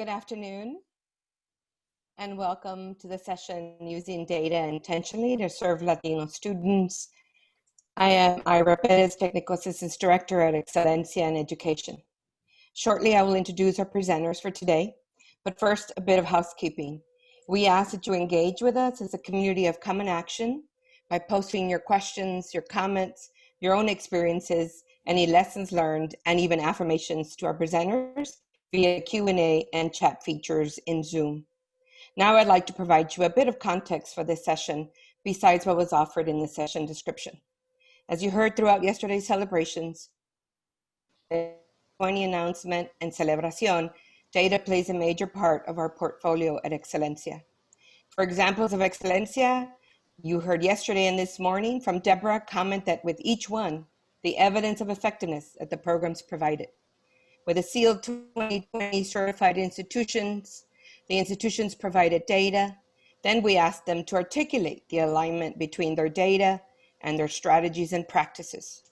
Good afternoon, and welcome to the session Using Data Intentionally to Serve Latino Students. I am Eyra Perez, Technical Assistance Director at Excelencia in Education. Shortly, I will introduce our presenters for today, but first, a bit of housekeeping. We ask that you engage with us as a community of common action by posting your questions, your comments, your own experiences, any lessons learned, and even affirmations to our presenters via Q&A and chat features in Zoom. Now I'd like to provide you a bit of context for this session besides what was offered in the session description. As you heard throughout yesterday's celebrations, 20 announcement and celebración, data plays a major part of our portfolio at Excelencia. For examples of Excelencia, you heard yesterday and this morning from Deborah comment that with each one, the evidence of effectiveness that the programs provided. With a sealed 2020 certified institutions, the institutions provided data. Then we asked them to articulate the alignment between their data and their strategies and practices,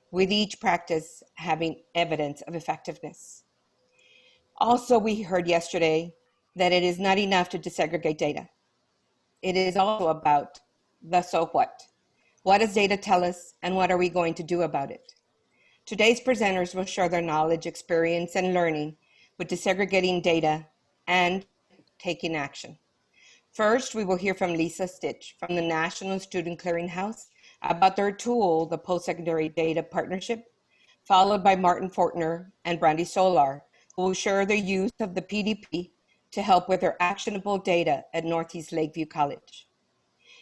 with each practice having evidence of effectiveness. Also, we heard yesterday that it is not enough to disaggregate data. It is also about the so what. What does data tell us, and what are we going to do about it? Today's presenters will share their knowledge, experience, and learning with disaggregating data and taking action. First, we will hear from Lisa Stich from the National Student Clearinghouse about their tool, the Postsecondary Data Partnership, followed by Martin Fortner and Brandi who will share their use of the PDP to help with their actionable data at Northeast Lakeview College.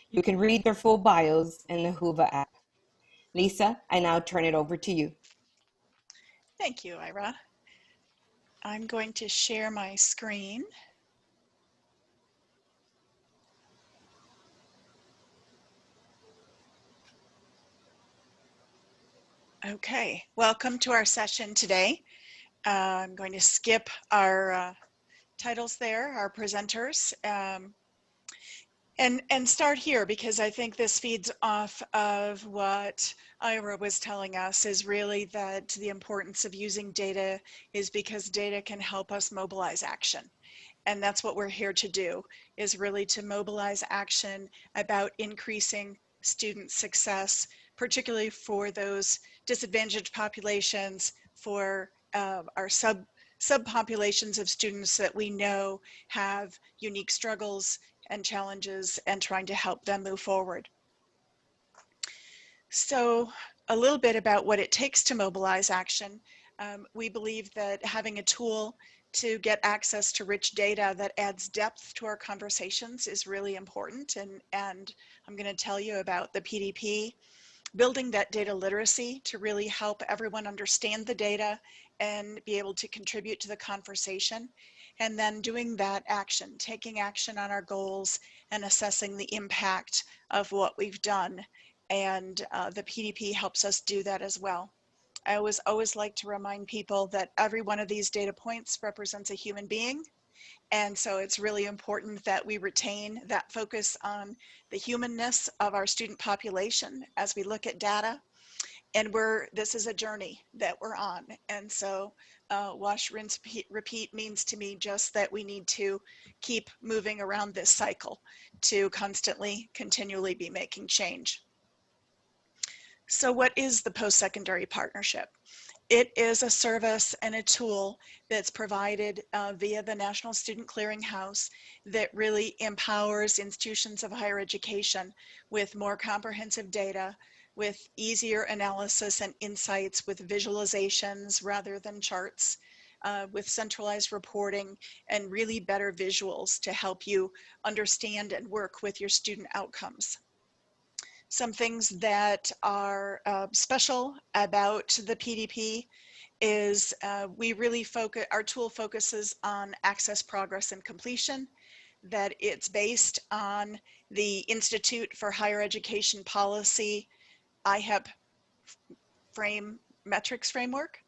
You can read their full bios in the Whova app. Lisa, I now turn it over to you. Thank you, Eyra. I'm going to share my screen. Okay, welcome to our session today. I'm going to skip our titles there, our presenters, and start here because I think this feeds off of what Eyra was telling us, is really that the importance of using data is because data can help us mobilize action. And that's what we're here to do, is really to mobilize action about increasing student success, particularly for those disadvantaged populations, for our subpopulations of students that we know have unique struggles and challenges, and trying to help them move forward. So a little bit about what it takes to mobilize action. We believe that having a tool to get access to rich data that adds depth to our conversations is really important. And I'm going to tell you about the PDP, building that data literacy to really help everyone understand the data and be able to contribute to the conversation. And then doing that action, taking action on our goals and assessing the impact of what we've done. And the PDP helps us do that as well. I always like to remind people that every one of these data points represents a human being. And so it's really important that we retain that focus on the humanness of our student population as we look at data. And this is a journey that we're on. And so wash, rinse, repeat means to me just that we need to keep moving around this cycle to constantly, continually be making change. So what is the Postsecondary Partnership? It is a service and a tool that's provided via the National Student Clearinghouse that really empowers institutions of higher education with more comprehensive data, with easier analysis and insights, with visualizations rather than charts, with centralized reporting and really better visuals to help you understand and work with your student outcomes. Some things that are special about the PDP is we really focus, our tool focuses on access, progress, and completion, that it's based on the Institute for Higher Education Policy IHEP metrics framework.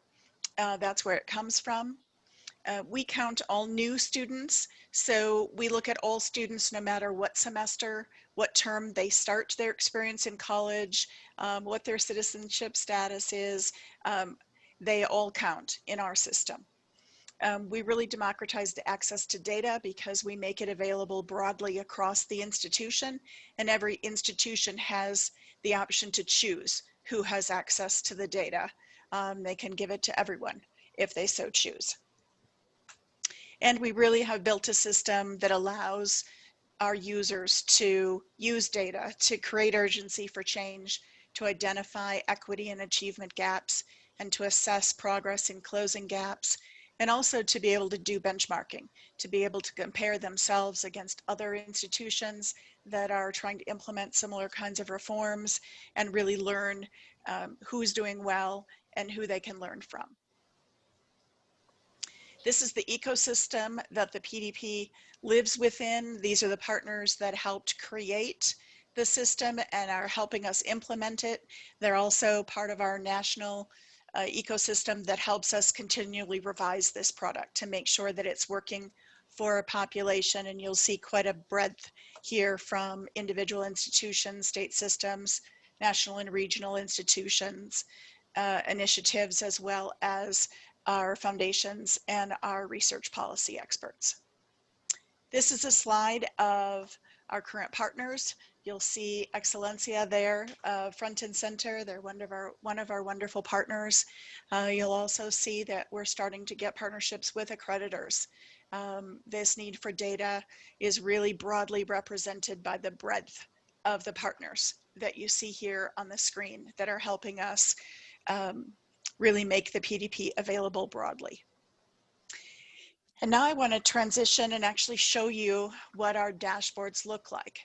That's where it comes from. We count all new students, so we look at all students no matter what semester, what term they start their experience in college, what their citizenship status is. They all count in our system. We really democratized access to data because we make it available broadly across the institution, and every institution has the option to choose who has access to the data. They can give it to everyone if they so choose. And we really have built a system that allows our users to use data to create urgency for change, to identify equity and achievement gaps, and to assess progress in closing gaps, and also to be able to do benchmarking, to be able to compare themselves against other institutions that are trying to implement similar kinds of reforms and really learn who's doing well and who they can learn from. This is the ecosystem that the PDP lives within. These are the partners that helped create the system and are helping us implement it. They're also part of our national ecosystem that helps us continually revise this product to make sure that it's working for a population. And you'll see quite a breadth here from individual institutions, state systems, national and regional institutions, initiatives, as well as our foundations and our research policy experts. This is a slide of our current partners. You'll see Excelencia there, front and center. They're one of our wonderful partners. You'll also see that we're starting to get partnerships with accreditors. This need for data is really broadly represented by the breadth of the partners that you see here on the screen that are helping us really make the PDP available broadly. And now I want to transition and actually show you what our dashboards look like.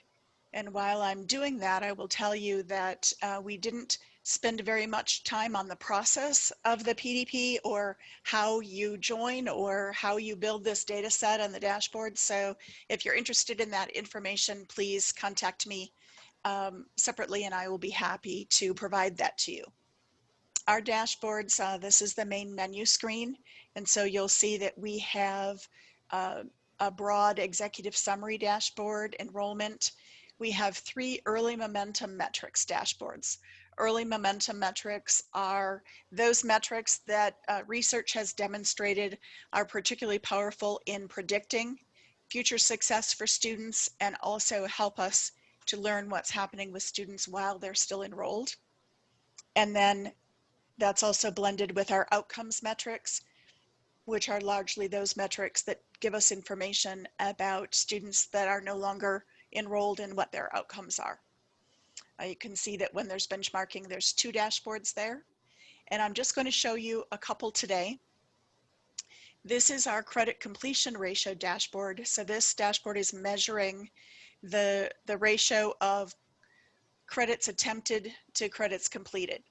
And while I'm doing that, I will tell you that we didn't spend very much time on the process of the PDP or how you join or how you build this data set on the dashboard. So if you're interested in that information, please contact me separately and I will be happy to provide that to you. Our dashboards, this is the main menu screen. And so you'll see that we have a broad executive summary dashboard, enrollment. We have 3 early momentum metrics dashboards. Early momentum metrics are those metrics that research has demonstrated are particularly powerful in predicting future success for students and also help us to learn what's happening with students while they're still enrolled. And then that's also blended with our outcomes metrics, which are largely those metrics that give us information about students that are no longer enrolled and what their outcomes are. You can see that when there's benchmarking, there's 2 dashboards there. And I'm just going to show you a couple today. This is our credit completion ratio dashboard. So this dashboard is measuring the ratio of credits attempted to credits completed.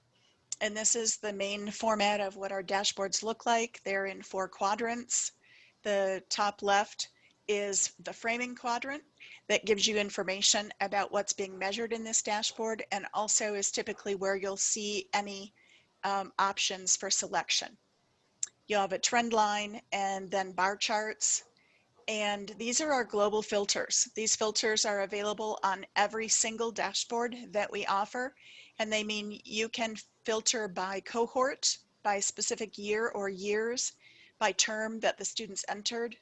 And this is the main format of what our dashboards look like. They're in 4 quadrants. The top left is the framing quadrant that gives you information about what's being measured in this dashboard and also is typically where you'll see any options for selection. You'll have a trend line and then bar charts. And these are our global filters. These filters are available on every single dashboard that we offer. And they mean you can filter by cohort, by specific year or years, by term that the students entered,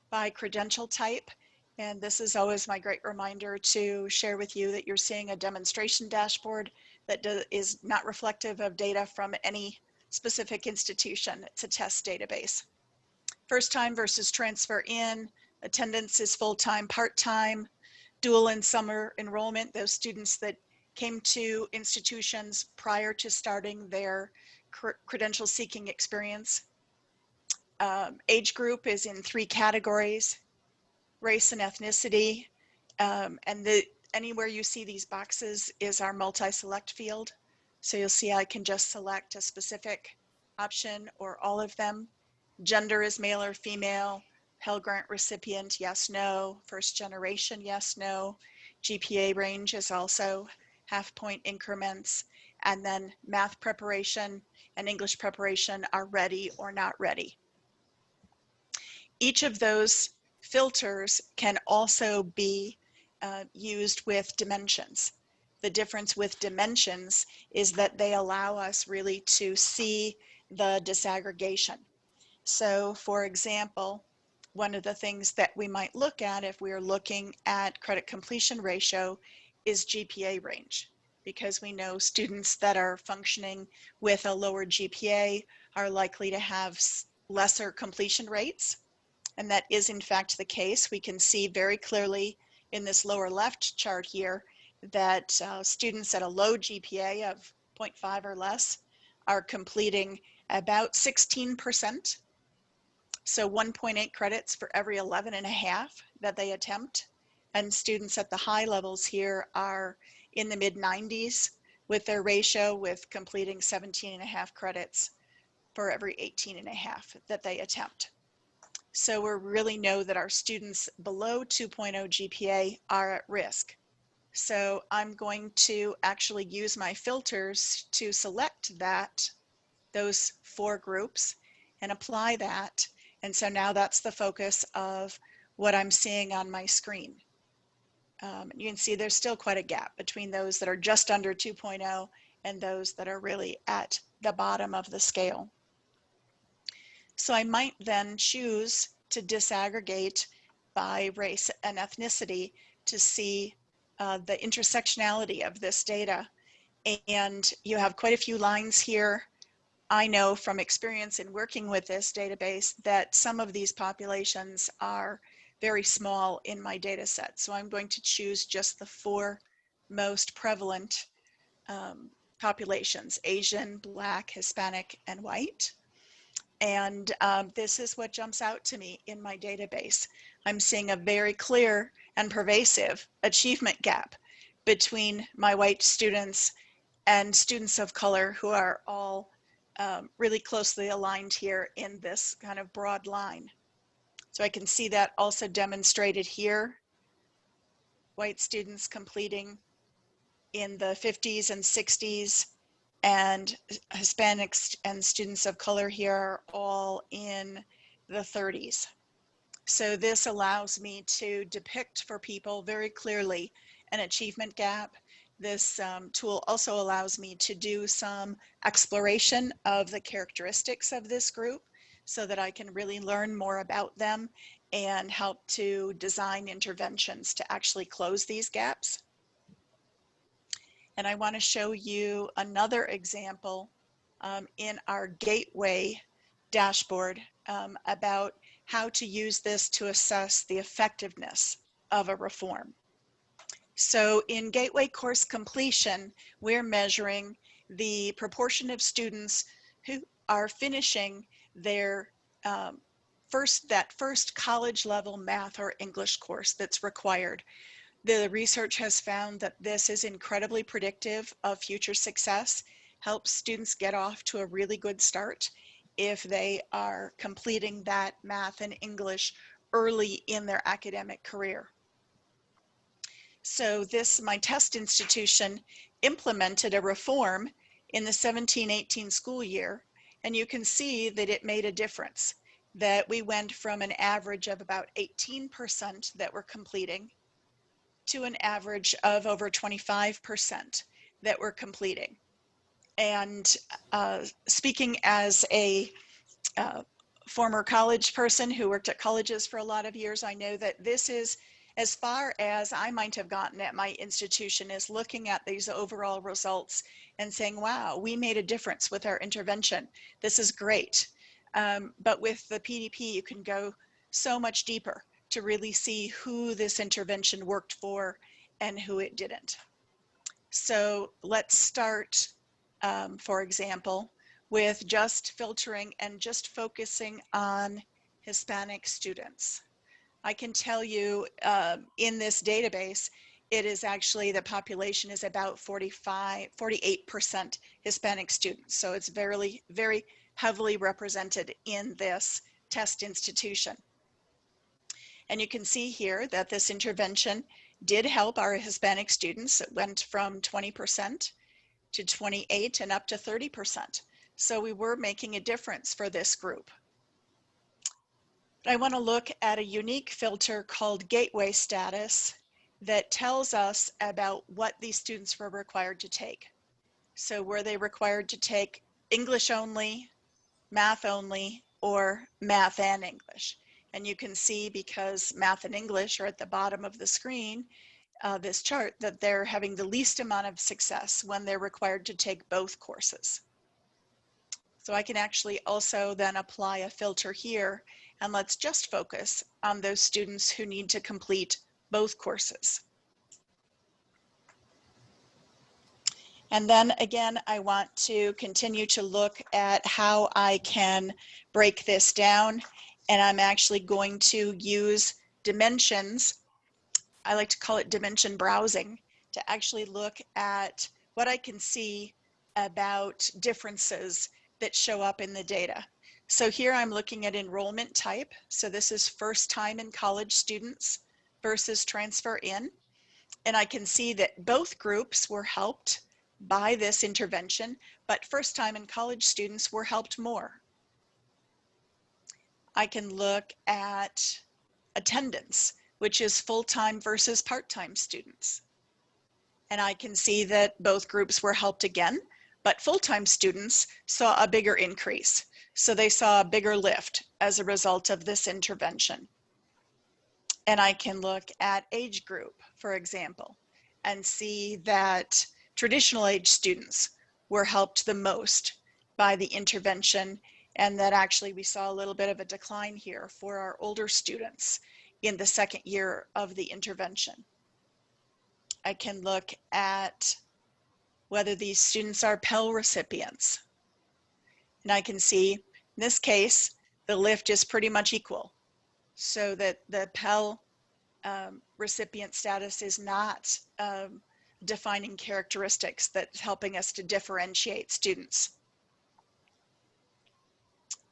by credential type. And this is always my great reminder to share with you that you're seeing a demonstration dashboard that is not reflective of data from any specific institution. It's a test database. First time versus transfer in, attendance is full-time, part-time, dual and summer enrollment, those students that came to institutions prior to starting their credential seeking experience. Age group is in 3 categories, race and ethnicity, and anywhere you see these boxes is our multi-select field. So you'll see I can just select a specific option or all of them. Gender is male or female, Pell Grant recipient, yes, no, first generation, yes, no. GPA range is also half-point increments, and then math preparation and English preparation are ready or not ready. Each of those filters can also be used with dimensions. The difference with dimensions is that they allow us really to see the disaggregation. So for example, one of the things that we might look at if we are looking at credit completion ratio is GPA range, because we know students that are functioning with a lower GPA are likely to have lesser completion rates. And that is in fact the case. We can see very clearly in this lower left chart here that students at a low GPA of 0.5 or less are completing about 16%. So 1.8 credits for every 11.5 that they attempt. And students at the high levels here are in the mid 90s with their ratio, with completing 17.5 credits for every 18.5 that they attempt. So we really know that our students below 2.0 GPA are at risk. So I'm going to actually use my filters to select those 4 groups and apply that. And so now that's the focus of what I'm seeing on my screen. You can see there's still quite a gap between those that are just under 2.0 and those that are really at the bottom of the scale. So I might then choose to disaggregate by race and ethnicity to see the intersectionality of this data. And you have quite a few lines here. I know from experience in working with this database that some of these populations are very small in my data set. So I'm going to choose just the 4 most prevalent populations: Asian, Black, Hispanic, and white. And this is what jumps out to me in my database. I'm seeing a very clear and pervasive achievement gap between my white students and students of color, who are all really closely aligned here in this kind of broad line. So I can see that also demonstrated here. White students completing in the 50s and 60s, and Hispanics and students of color here are all in the 30s. So this allows me to depict for people very clearly an achievement gap. This tool also allows me to do some exploration of the characteristics of this group so that I can really learn more about them and help to design interventions to actually close these gaps. And I want to show you another example in our Gateway dashboard about how to use this to assess the effectiveness of a reform. So in Gateway course completion, we're measuring the proportion of students who are finishing their first college level math or English course that's required. The research has found that this is incredibly predictive of future success, helps students get off to a really good start if they are completing that math and English early in their academic career. So my test institution implemented a reform in the 17-18 school year, and you can see that it made a difference, that we went from an average of about 18% that were completing to an average of over 25% that we're completing. And speaking as a former college person who worked at colleges for a lot of years, I know that this is as far as I might have gotten at my institution, is looking at these overall results and saying, wow, we made a difference with our intervention. This is great. But with the PDP, you can go so much deeper to really see who this intervention worked for and who it didn't. So let's start, for example, with just filtering and just focusing on Hispanic students. I can tell you in this database, it is actually, the population is about 48% Hispanic students. So it's very, very heavily represented in this test institution. And you can see here that this intervention did help our Hispanic students. It went from 20% to 28% and up to 30%. So we were making a difference for this group. I want to look at a unique filter called Gateway Status that tells us about what these students were required to take. So were they required to take English only, math only, or math and English. And you can see, because math and English are at the bottom of the screen, this chart, that they're having the least amount of success when they're required to take both courses. So I can actually also then apply a filter here, and let's just focus on those students who need to complete both courses. And then again, I want to continue to look at how I can break this down. And I'm actually going to use dimensions. I like to call it dimension browsing, to actually look at what I can see about differences that show up in the data. So here I'm looking at enrollment type. So this is first time in college students versus transfer in. And I can see that both groups were helped by this intervention, but first time in college students were helped more. I can look at attendance, which is full-time versus part-time students. And I can see that both groups were helped again, but full-time students saw a bigger increase. So they saw a bigger lift as a result of this intervention. And I can look at age group, for example, and see that traditional age students were helped the most by the intervention, and that actually we saw a little bit of a decline here for our older students in the second year of the intervention. I can look at whether these students are Pell recipients. And I can see, in this case, the lift is pretty much equal, so that the Pell recipient status is not defining characteristics that's helping us to differentiate students.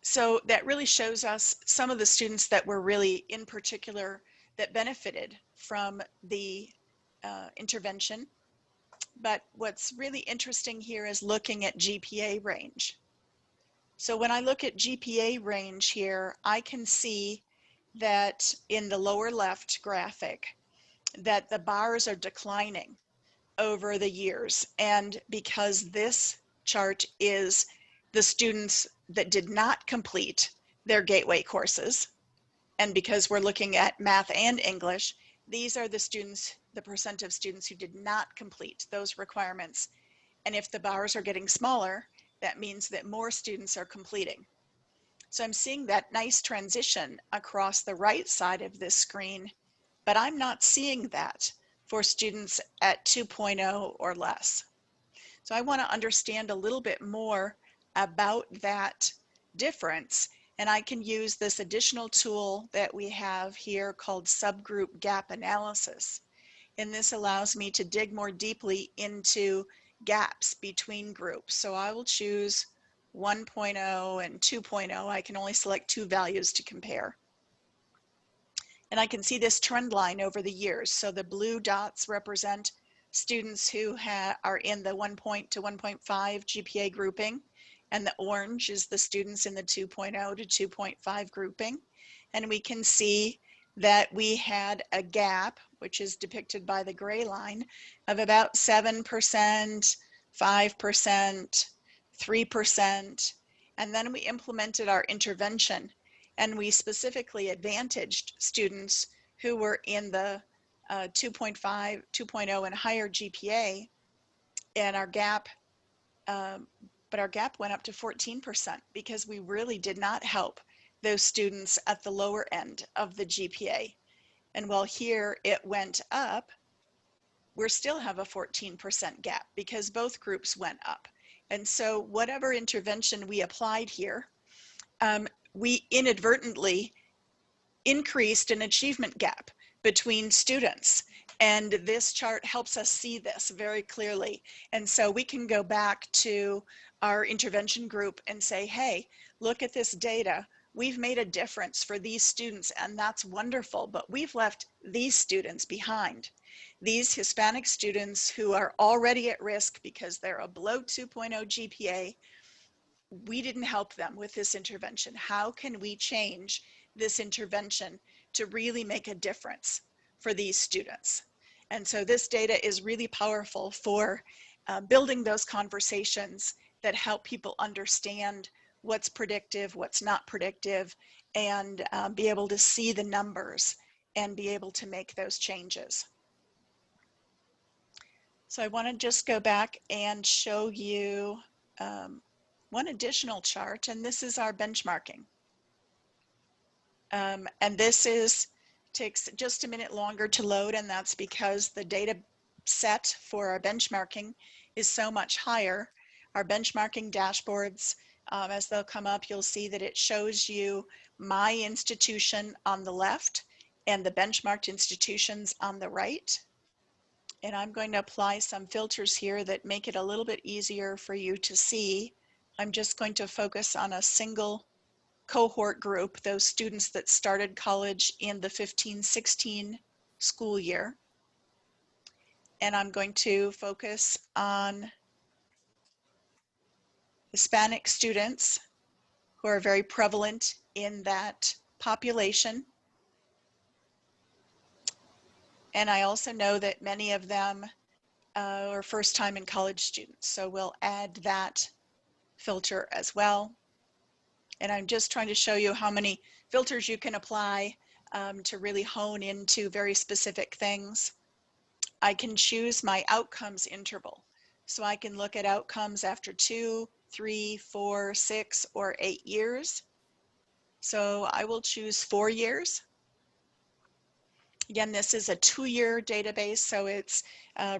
So that really shows us some of the students that were really in particular that benefited from the intervention. But what's really interesting here is looking at GPA range. So when I look at GPA range here, I can see that in the lower left graphic, that the bars are declining over the years. And because this chart is the students that did not complete their gateway courses, and because we're looking at math and English, these are the students, the percent of students who did not complete those requirements. And if the bars are getting smaller, that means that more students are completing. So I'm seeing that nice transition across the right side of this screen, but I'm not seeing that for students at 2.0 or less. So I want to understand a little bit more about that difference, and I can use this additional tool that we have here called subgroup gap analysis. And this allows me to dig more deeply into gaps between groups. So I will choose 1.0 and 2.0. I can only select two values to compare. And I can see this trend line over the years. So the blue dots represent students who are in the 1 to 1.5 GPA grouping, and the orange is the students in the 2.0 to 2.5 grouping. And we can see that we had a gap, which is depicted by the gray line, of about 7%, 5%, 3%. And then we implemented our intervention, and we specifically advantaged students who were in the 2.5, 2.0 and higher GPA, and our gap, but our gap went up to 14% because we really did not help those students at the lower end of the GPA. And while here it went up, we still have a 14% gap because both groups went up. And so whatever intervention we applied here, we inadvertently increased an achievement gap between students. And this chart helps us see this very clearly. And so we can go back to our intervention group and say, hey, look at this data. We've made a difference for these students, and that's wonderful, but we've left these students behind. These Hispanic students who are already at risk because they're a below 2.0 GPA, we didn't help them with this intervention. How can we change this intervention to really make a difference for these students? And so this data is really powerful for building those conversations that help people understand what's predictive, what's not predictive, and be able to see the numbers and be able to make those changes. So I want to just go back and show you one additional chart, and this is our benchmarking. And this takes just a minute longer to load, and that's because the data set for our benchmarking is so much higher. Our benchmarking dashboards, as they'll come up, you'll see that it shows you my institution on the left and the benchmarked institutions on the right. And I'm going to apply some filters here that make it a little bit easier for you to see. I'm just going to focus on a single cohort group, those students that started college in the 15-16 school year. And I'm going to focus on Hispanic students who are very prevalent in that population. And I also know that many of them are first time in college students. So we'll add that filter as well. And I'm just trying to show you how many filters you can apply to really hone into very specific things. I can choose my outcomes interval. So I can look at outcomes after 2, 3, 4, 6, or 8 years. So I will choose 4 years. Again, this is a 2-year database, so it's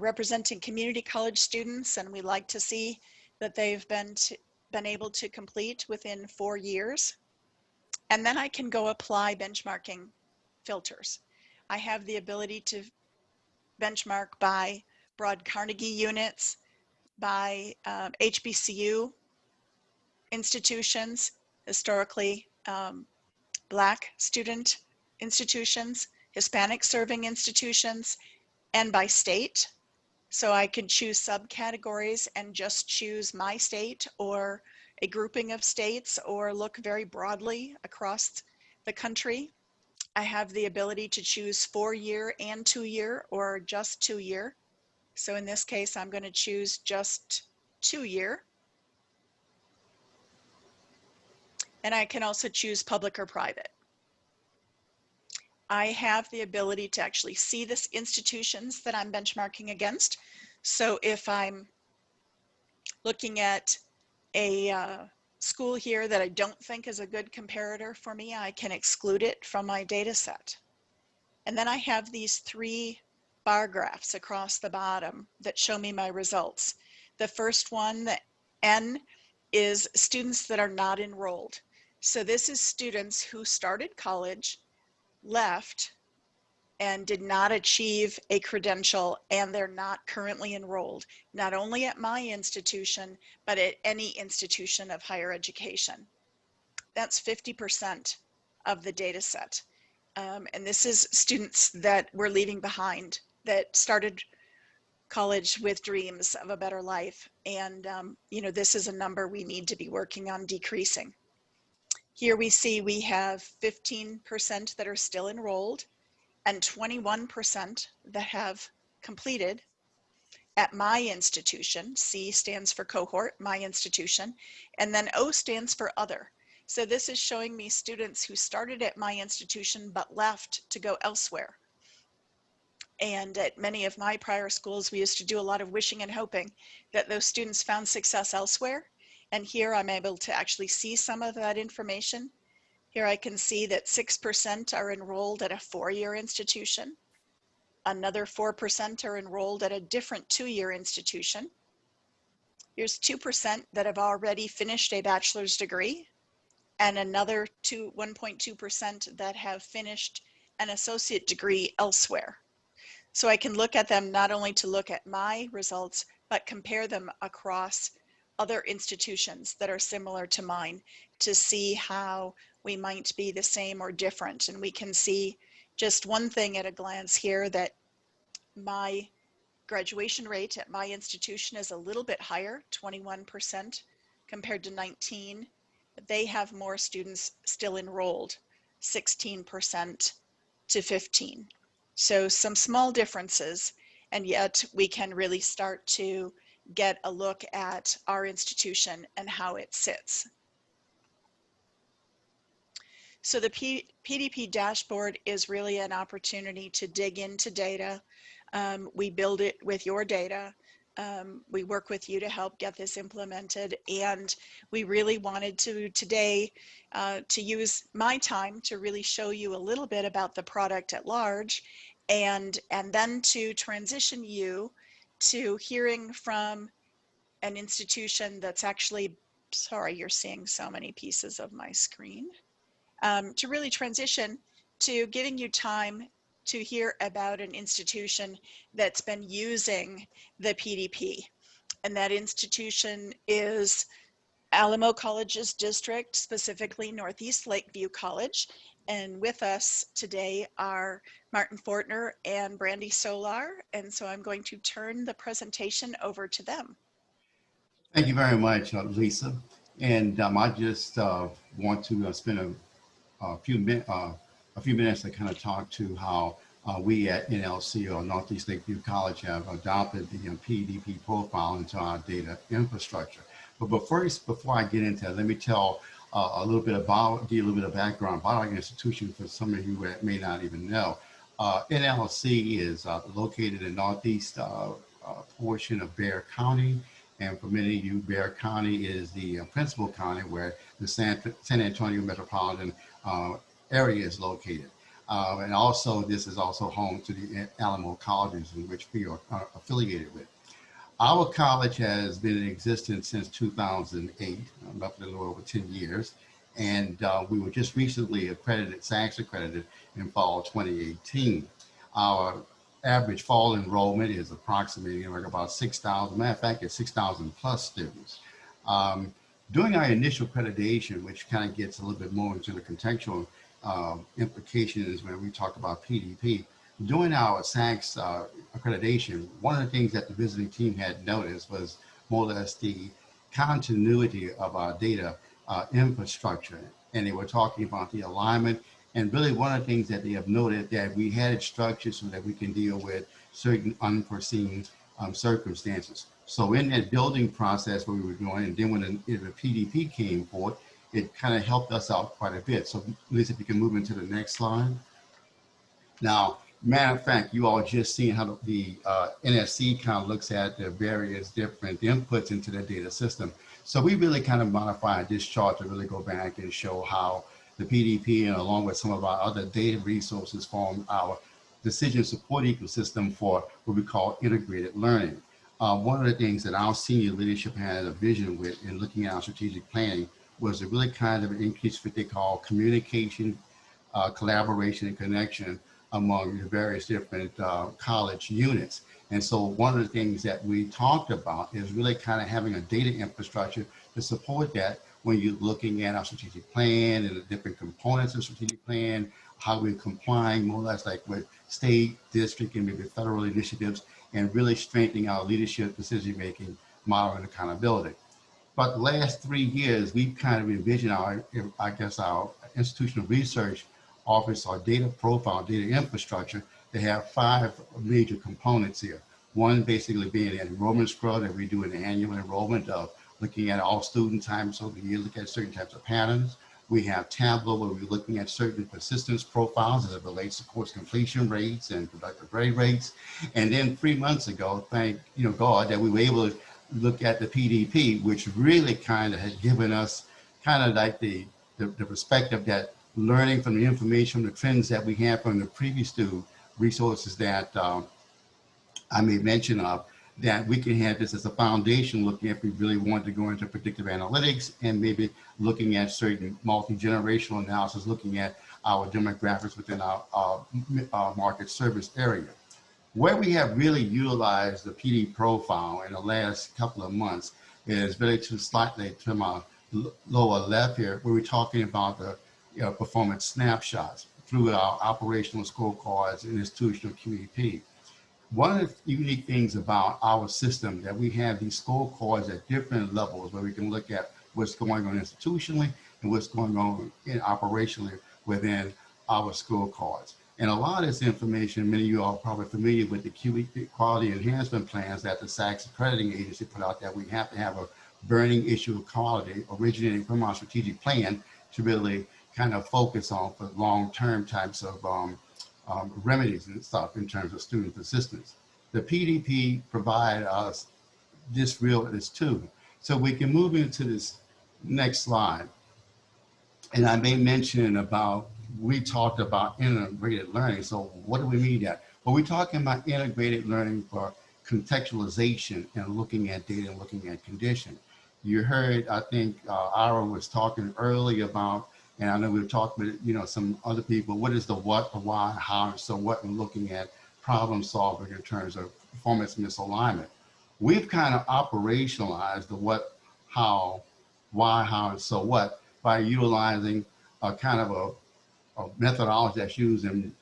representing community college students, and we like to see that they've been able to complete within 4 years. And then I can go apply benchmarking filters. I have the ability to benchmark by broad Carnegie units, by HBCU institutions, historically Black student institutions, Hispanic serving institutions, and by state. So I could choose subcategories and just choose my state or a grouping of states, or look very broadly across the country. I have the ability to choose 4-year and 2-year, or just 2-year. So in this case, I'm going to choose just 2-year. And I can also choose public or private. I have the ability to actually see the institutions that I'm benchmarking against. So if I'm looking at a school here that I don't think is a good comparator for me, I can exclude it from my data set. And then I have these 3 bar graphs across the bottom that show me my results. The first one, the N, is students that are not enrolled. So this is students who started college, left, and did not achieve a credential, and they're not currently enrolled, not only at my institution, but at any institution of higher education. That's 50% of the data set. And this is students that we're leaving behind, that started college with dreams of a better life. And you know, this is a number we need to be working on decreasing. Here we see we have 15% that are still enrolled, and 21% that have completed at my institution. C stands for cohort, my institution, and then O stands for other. So this is showing me students who started at my institution but left to go elsewhere. And at many of my prior schools, we used to do a lot of wishing and hoping that those students found success elsewhere. And here I'm able to actually see some of that information. Here I can see that 6% are enrolled at a 4-year institution. Another 4% are enrolled at a different 2-year institution. Here's 2% that have already finished a bachelor's degree, and another 1.2% that have finished an associate degree elsewhere. So I can look at them not only to look at my results, but compare them across other institutions that are similar to mine to see how we might be the same or different. And we can see just one thing at a glance here, that my graduation rate at my institution is a little bit higher, 21% compared to 19. They have more students still enrolled, 16% to 15. So some small differences, and yet we can really start to get a look at our institution and how it sits. So the PDP dashboard is really an opportunity to dig into data. We build it with your data. We work with you to help get this implemented. And we really wanted to today to use my time to really show you a little bit about the product at large, and then to transition you to hearing from an institution that's actually, sorry, you're seeing so many pieces of my screen, to really transition to giving you time to hear about an institution that's been using the PDP. And that institution is Alamo College's district, specifically Northeast Lakeview College. And with us today are Martin Fortner and Brandi Solar. And so I'm going to turn the presentation over to them. Thank you very much, Lisa. And I just want to spend a few minutes to kind of talk to how we at NLC, or Northeast Lakeview College, have adopted the PDP profile into our data infrastructure. But first, before I get into that, let me tell a little bit about, give you a little bit of background about our institution for some of you that may not even know. NLC is located in Northeast portion of Bexar County. And for many of you, Bexar County is the principal county where the San Antonio metropolitan area is located. And also, this is also home to the Alamo colleges in which we are affiliated with. Our college has been in existence since 2008, roughly a little over 10 years. And we were just recently accredited, SACS accredited, in fall 2018. Our average fall enrollment is approximately about 6,000. Matter of fact, it's 6,000 plus students. During our initial accreditation, which kind of gets a little bit more into the contextual implications when we talk about PDP, during our SACS accreditation, one of the things that the visiting team had noticed was more or less the continuity of our data infrastructure. And they were talking about the alignment. And really one of the things that they have noted that we had it structured so that we can deal with certain unforeseen circumstances. So in that building process where we were going, and then when the PDP came forward, it kind of helped us out quite a bit. So Lisa, if you can move into the next slide. Now, matter of fact, you all just seen how the NSC kind of looks at the various different inputs into the data system. So we really kind of modified this chart to really go back and show how the PDP, and along with some of our other data resources, form our decision support ecosystem for what we call integrated learning. One of the things that our senior leadership had a vision with in looking at our strategic planning was to really kind of increase what they call communication, collaboration, and connection among the various different college units. And so one of the things that we talked about is really kind of having a data infrastructure to support that when you're looking at our strategic plan and the different components of strategic plan, how we're complying more or less like with state, district, and maybe federal initiatives, and really strengthening our leadership, decision-making, model, and accountability. But the last 3 years, we've kind of envisioned our institutional research office, our data profile, data infrastructure, to have 5 major components here. One basically being an enrollment scrub that we do an annual enrollment of looking at all student times over the year, look at certain types of patterns. We have Tableau where we're looking at certain persistence profiles as it relates to course completion rates and productive grade rates. And then 3 months ago, thank God that we were able to look at the PDP, which really kind of had given us kind of like the perspective that learning from the information, the trends that we have from the previous 2 resources that I made mention of, that we can have this as a foundation looking if we really want to go into predictive analytics and maybe looking at certain multi-generational analysis, looking at our demographics within our market service area. Where we have really utilized the PD profile in the last couple of months is really to slightly to my lower left here, where we're talking about the performance snapshots through our operational scorecards and institutional QEP. One of the unique things about our system that we have these scorecards at different levels where we can look at what's going on institutionally and what's going on operationally within our scorecards. And a lot of this information, many of you are probably familiar with the QEP quality enhancement plans that the SACS accrediting agency put out, that we have to have a burning issue of quality originating from our strategic plan to really kind of focus on for long-term types of remedies and stuff in terms of student assistance. The PDP provide us this tool. So we can move into this next slide. And I may mention about, we talked about integrated learning. So what do we mean that? Well, we're talking about integrated learning for contextualization and looking at data and looking at condition. You heard, I think Eyra was talking earlier about, and I know we've talked with, you know, some other people, what is the what, the why, how, and so what, and looking at problem solving in terms of performance misalignment. We've kind of operationalized the what, how, why, how, and so what by utilizing a kind of a methodology that's used in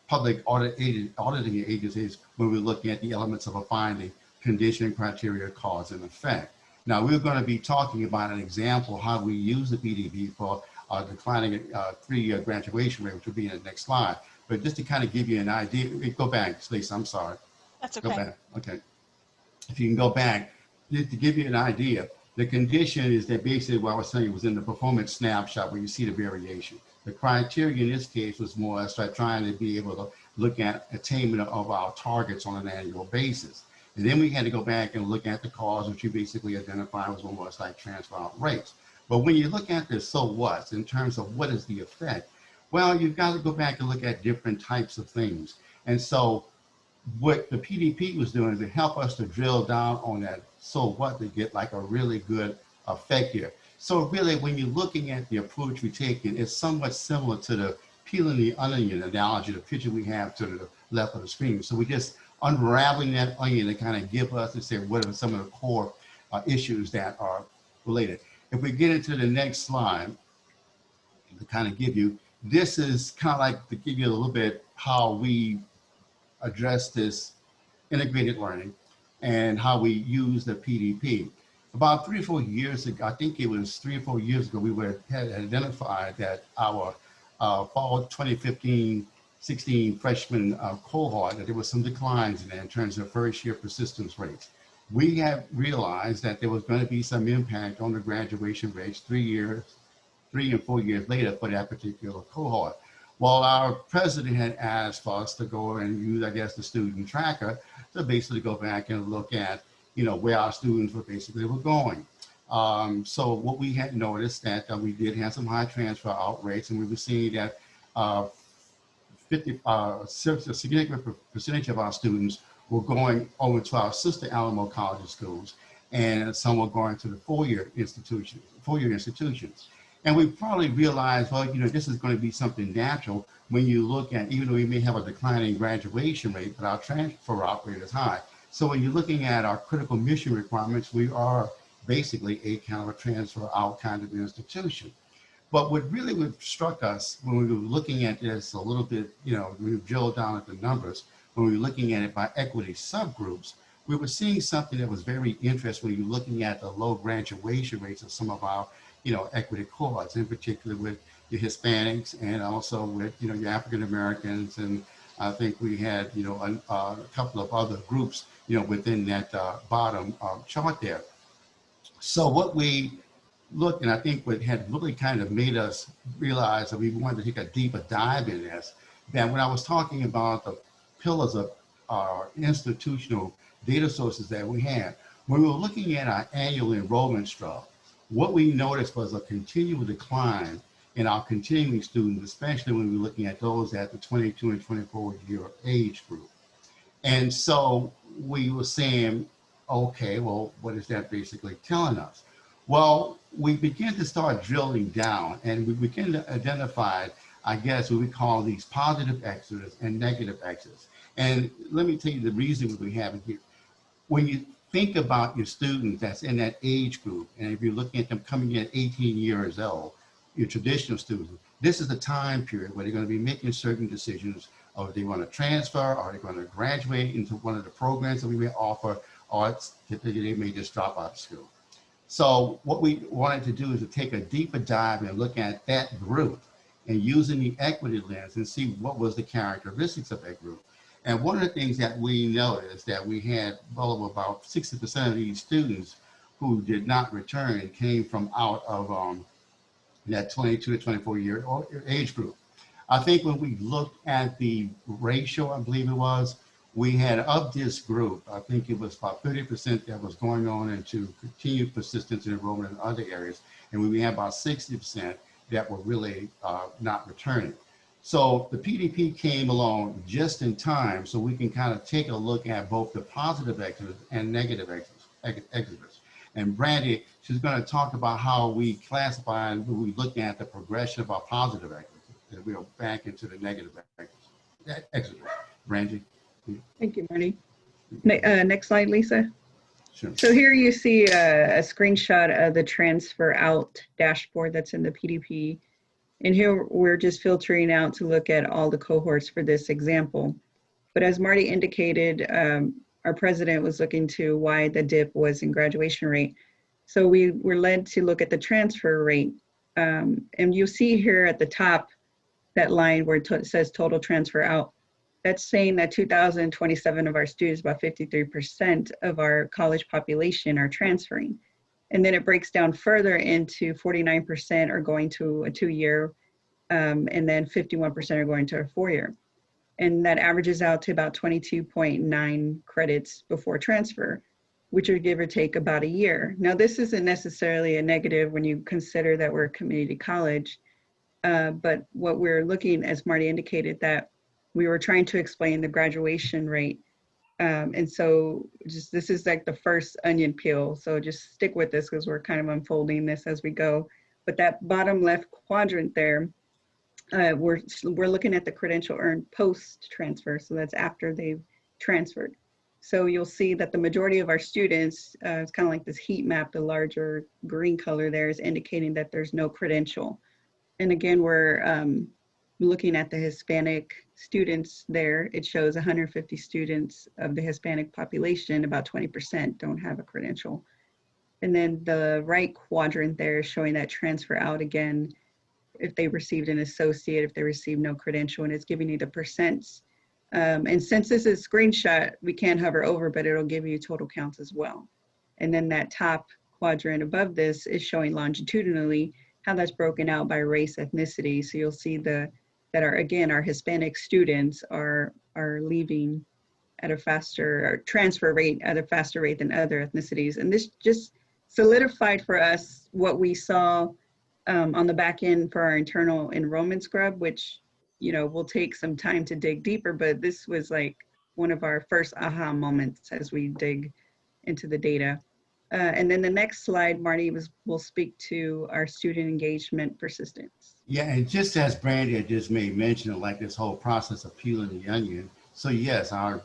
public auditing agencies when we're looking at the elements of a finding, condition, criteria, cause, and effect. Now, we're going to be talking about an example of how we use the PDP for declining 3-year graduation rate, which will be in the next slide. But just to kind of give you an idea, go back, Lisa, I'm sorry. That's okay. Go back, okay. If you can go back, just to give you an idea, the condition is that basically what I was saying was in the performance snapshot where you see the variation. The criteria in this case was more or less like trying to be able to look at attainment of our targets on an annual basis. And then we had to go back and look at the cause, which you basically identify was almost like transfer out rates. But when you look at this, so what, in terms of what is the effect? Well, you've got to go back and look at different types of things. And so what the PDP was doing is to help us to drill down on that, so what, to get like a really good effect here. So really, when you're looking at the approach we're taking, it's somewhat similar to the peeling the onion analogy, the picture we have to the left of the screen. So we just unraveling that onion to kind of give us to say what are some of the core issues that are related. If we get into the next slide, to kind of give you, this is kind of like to give you a little bit how we address this integrated learning and how we use the PDP. About 3 or 4 years ago, I think it was 3 or 4 years ago, we had identified that our fall 2015-16 freshman cohort, that there was some declines in that in terms of first year persistence rates. We have realized that there was going to be some impact on the graduation rates 3 and 4 years later for that particular cohort. Well, our president had asked for us to go and use, I guess, the student tracker to basically go back and look at, you know, where our students were basically going. So what we had noticed that we did have some high transfer out rates, and we were seeing that a significant percentage of our students were going over to our sister Alamo college schools, and some were going to the four-year institutions. And we probably realized, well, you know, this is going to be something natural when you look at, even though we may have a declining graduation rate, but our transfer out rate is high. So when you're looking at our critical mission requirements, we are basically a kind of a transfer out kind of institution. But what really struck us when we were looking at this a little bit, you know, we drilled down at the numbers, when we were looking at it by equity subgroups, we were seeing something that was very interesting when you're looking at the low graduation rates of some of our, you know, equity cohorts, in particular with the Hispanics and also with, you know, your African Americans. And I think we had, you know, a couple of other groups, you know, within that bottom chart there. So what we looked, and I think what had really kind of made us realize that we wanted to take a deeper dive in this, that when I was talking about the pillars of our institutional data sources that we had, when we were looking at our annual enrollment structure, what we noticed was a continual decline in our continuing students, especially when we were looking at those at the 22 and 24 year age group. And so we were saying, okay, well, what is that basically telling us? Well, we began to start drilling down, and we began to identify, I guess, what we call these positive exits and negative exits. And let me tell you the reason we have it here. When you think about your students that's in that age group, and if you're looking at them coming in at 18 years old, your traditional students, this is the time period where they're going to be making certain decisions of if they want to transfer, or they're going to graduate into one of the programs that we may offer, or typically they may just drop out of school. So what we wanted to do is to take a deeper dive and look at that group and using the equity lens and see what was the characteristics of that group. And one of the things that we noticed that we had well over about 60% of these students who did not return came from out of in that 22 to 24 year age group. I think when we looked at the ratio, I believe it was, we had of this group, I think it was about 30% that was going on into continued persistence and enrollment in other areas. And we had about 60% that were really not returning. So the PDP came along just in time so we can kind of take a look at both the positive exodus and negative exodus. And Brandi, she's going to talk about how we classify and we look at the progression of our positive exodus. And we'll back into the negative exodus. Brandi. Thank you, Marty. Next slide, Lisa. Sure. So here you see a screenshot of the transfer out dashboard that's in the PDP. And here we're just filtering out to look at all the cohorts for this example. But as Marty indicated, our president was looking to why the dip was in graduation rate. So we were led to look at the transfer rate. And you see here at the top, that line where it says total transfer out. That's saying that 2,027 of our students, about 53% of our college population, are transferring. And then it breaks down further into 49% are going to a 2-year, and then 51% are going to a 4-year. And that averages out to about 22.9 credits before transfer, which would give or take about a year. Now, this isn't necessarily a negative when you consider that we're a community college, but what we're looking, as Marty indicated, that we were trying to explain the graduation rate. And so just this is like the first onion peel. So just stick with this because we're kind of unfolding this as we go. But that bottom left quadrant there, we're looking at the credential earned post-transfer. So that's after they've transferred. So you'll see that the majority of our students, it's kind of like this heat map, the larger green color there is indicating that there's no credential. And again, we're looking at the Hispanic students there. It shows 150 students of the Hispanic population, about 20% don't have a credential. And then the right quadrant there is showing that transfer out again, if they received an associate, if they received no credential, and it's giving you the percents. And since this is screenshot, we can't hover over, but it'll give you total counts as well. And then that top quadrant above this is showing longitudinally how that's broken out by race, ethnicity. So you'll see that our Hispanic students are leaving at a faster, or transfer rate at a faster rate than other ethnicities. And this just solidified for us what we saw on the back end for our internal enrollment scrub, which, you know, will take some time to dig deeper, but this was like one of our first aha moments as we dig into the data. And then the next slide, Marty, will speak to our student engagement persistence. Yeah, and just as Brandi had just made mention of like this whole process of peeling the onion. So yes, our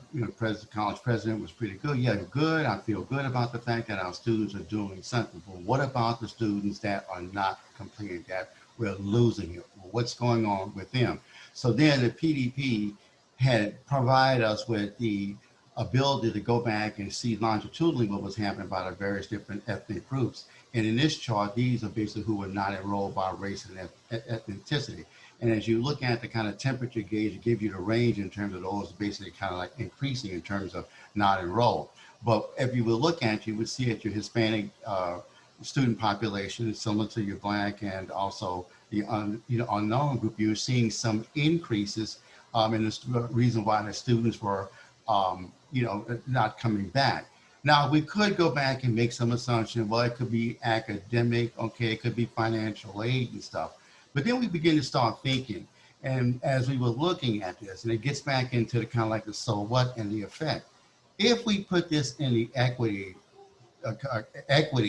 college president was pretty good. Yeah, good. I feel good about the fact that our students are doing something. But what about the students that are not completing, that we're losing it? What's going on with them? So then the PDP had provided us with the ability to go back and see longitudinally what was happening by the various different ethnic groups. And in this chart, these are basically who were not enrolled by race and ethnicity. And as you look at the kind of temperature gauge, it gives you the range in terms of those basically kind of like increasing in terms of not enrolled. But if you would look at, you would see at your Hispanic student population, similar to your Black and also the unknown group, you're seeing some increases in the reason why the students were not coming back. Now, we could go back and make some assumption, well, it could be academic, okay, it could be financial aid and stuff. But then we begin to start thinking, and as we were looking at this, and it gets back into the kind of like the so what and the effect. If we put this in the equity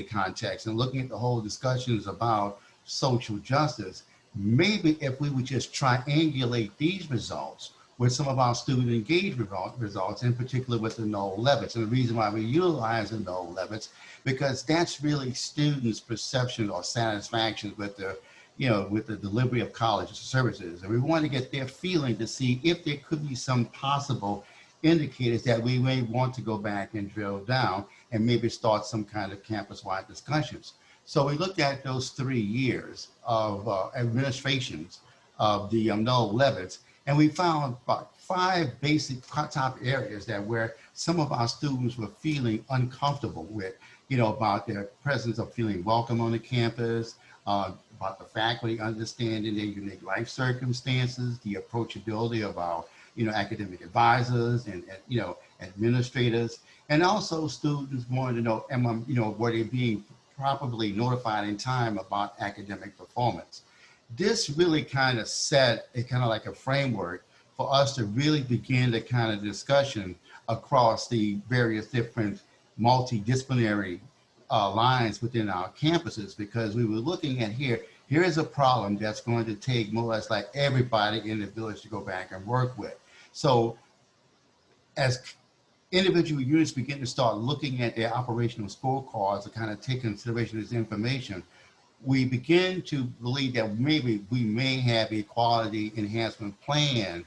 context and looking at the whole discussions about social justice, maybe if we would just triangulate these results with some of our student engagement results, in particular with the Knoll Levitts. And the reason why we utilize the Knoll Levitts, because that's really students' perception or satisfaction with the, with the delivery of college services. And we want to get their feeling to see if there could be some possible indicators that we may want to go back and drill down and maybe start some kind of campus-wide discussions. So we looked at those 3 years of administrations of the Knoll Levitts, and we found about 5 basic top areas that where some of our students were feeling uncomfortable with, about their presence of feeling welcome on the campus, about the faculty understanding their unique life circumstances, the approachability of our, academic advisors and administrators, and also students wanting to know, were they being properly notified in time about academic performance. This really kind of set a kind of like a framework for us to really begin the kind of discussion across the various different multidisciplinary lines within our campuses, because we were looking at here is a problem that's going to take more or less like everybody in the village to go back and work with. So as individual units begin to start looking at their operational scorecards to kind of take consideration of this information, we begin to believe that maybe we may have a quality enhancement plan,